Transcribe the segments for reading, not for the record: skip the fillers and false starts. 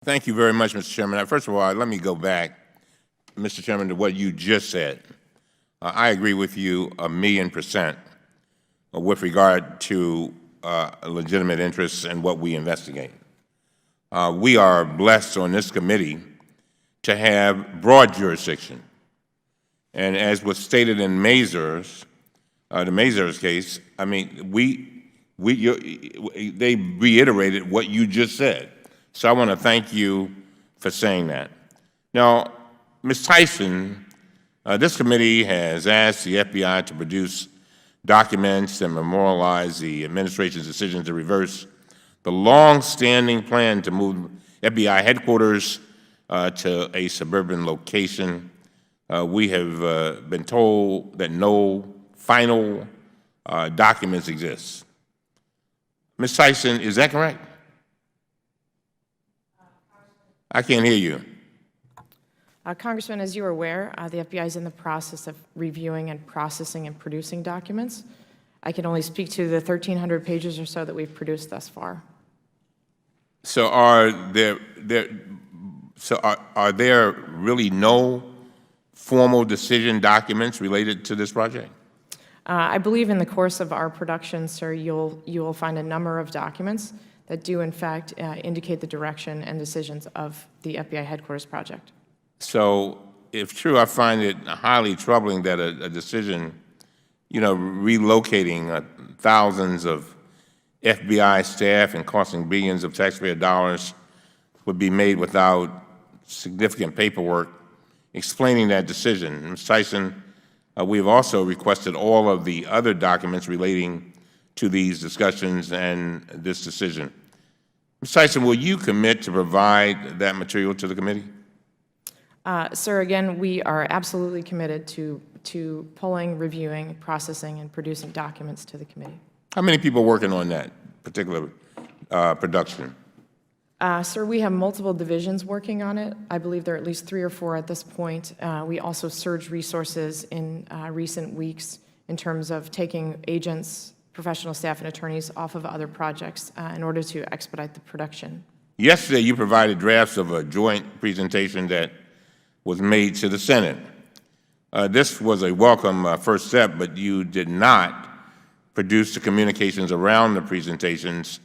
Thank you very much, Mr. Chairman. First of all, let me go back, Mr. Chairman, to what you just said. I agree with you 1,000,000% with regard to legitimate interests and what we investigate. We are blessed on this committee to have broad jurisdiction. And as was stated in the Mazur's case, I mean, they reiterated what you just said. So I want to thank you for saying that. Now, Ms. Tyson, this committee has asked the FBI to produce documents and memorialize the administration's decision to reverse the long-standing plan to move FBI headquarters to a suburban location. We have been told that no final documents exist. Ms. Tyson, is that correct? I can't hear you. Congressman, as you are aware, the FBI is in the process of reviewing and processing and producing documents. I can only speak to the 1,300 pages or so that we've produced thus far. So are there really no formal decision documents related to this project? I believe in the course of our production, sir, you will find a number of documents that do, in fact, indicate the direction and decisions of the FBI headquarters project. So, if true, I find it highly troubling that a decision, relocating thousands of FBI staff and costing billions of taxpayer dollars would be made without significant paperwork explaining that decision. Ms. Tyson, we have also requested all of the other documents relating to these discussions and this decision. Ms. Tyson, will you commit to provide that material to the committee? Sir, again, we are absolutely committed to pulling, reviewing, processing, and producing documents to the committee. How many people are working on that particular production? Sir, we have multiple divisions working on it. I believe there are at least 3 or 4 at this point. We also surged resources in recent weeks in terms of taking agents, professional staff, and attorneys off of other projects in order to expedite the production. Yesterday, you provided drafts of a joint presentation that was made to the Senate. This was a welcome first step, but you did not produce the communications around the presentations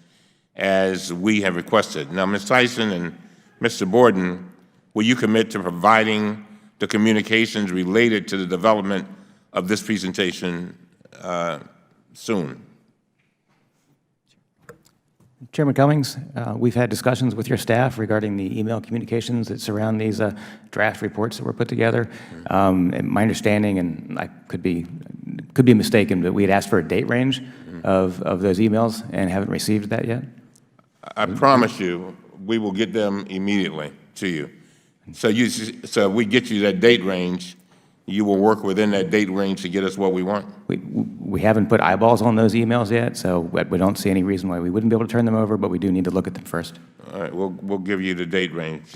as we have requested. Now, Ms. Tyson and Mr. Borden, will you commit to providing the communications related to the development of this presentation soon? Chairman Cummings, we've had discussions with your staff regarding the email communications that surround these draft reports that were put together. My understanding, and I could be mistaken, but we had asked for a date range of those emails and haven't received that yet. I promise you, we will get them immediately to you. So if we get you that date range, you will work within that date range to get us what we want? We haven't put eyeballs on those emails yet, so we don't see any reason why we wouldn't be able to turn them over, but we do need to look at them first. All right, we'll give you the date range.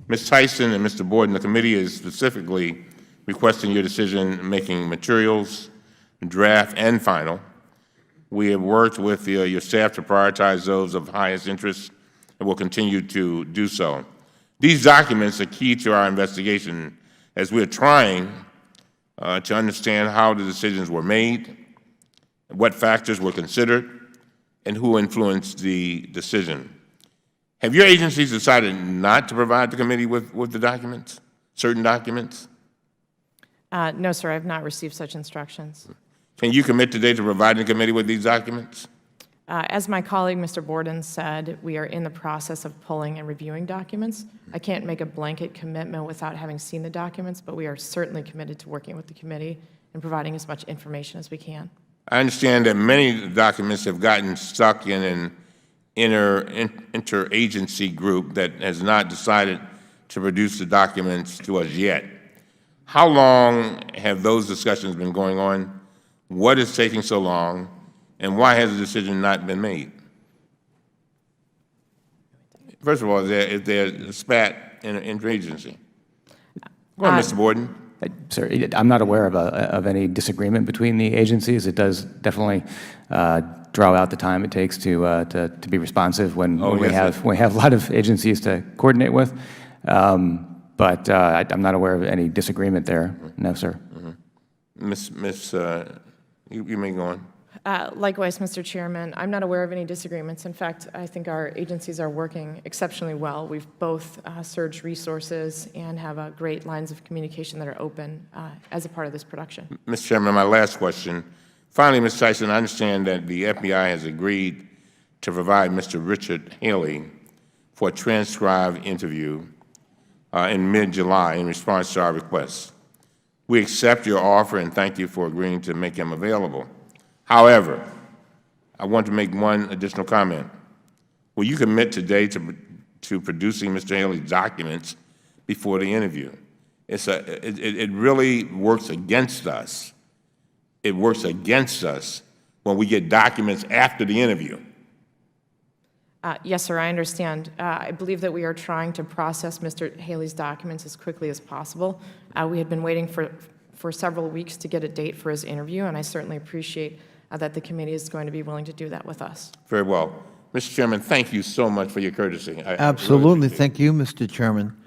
Ms. Tyson and Mr. Borden, the committee is specifically requesting your decision-making materials, draft and final. We have worked with your staff to prioritize those of highest interest and will continue to do so. These documents are key to our investigation as we are trying to understand how the decisions were made, what factors were considered, and who influenced the decision. Have your agencies decided not to provide the committee with the documents, certain documents? No, sir, I have not received such instructions. Can you commit today to providing the committee with these documents? As my colleague, Mr. Borden, said, we are in the process of pulling and reviewing documents. I can't make a blanket commitment without having seen the documents, but we are certainly committed to working with the committee and providing as much information as we can. I understand that many documents have gotten stuck in an interagency group that has not decided to produce the documents to us yet. How long have those discussions been going on? What is taking so long? And why has the decision not been made? First of all, is there a spat in an interagency? Go ahead, Mr. Borden. Sir, I'm not aware of any disagreement between the agencies. It does definitely draw out the time it takes to be responsive when yes, we have a lot of agencies to coordinate with. But I'm not aware of any disagreement there. No, sir. You may go on. Likewise, Mr. Chairman, I'm not aware of any disagreements. In fact, I think our agencies are working exceptionally well. We've both surged resources and have great lines of communication that are open as a part of this production. Mr. Chairman, my last question. Finally, Ms. Tyson, I understand that the FBI has agreed to provide Mr. Richard Haley for a transcribed interview in mid-July in response to our request. We accept your offer and thank you for agreeing to make him available. However, I want to make one additional comment. Will you commit today to producing Mr. Haley's documents before the interview? It really works against us. It works against us when we get documents after the interview. Yes, sir, I understand. I believe that we are trying to process Mr. Haley's documents as quickly as possible. We had been waiting for several weeks to get a date for his interview, and I certainly appreciate that the committee is going to be willing to do that with us. Very well. Mr. Chairman, thank you so much for your courtesy. I really Absolutely. appreciate it. Thank you, Mr. Chairman.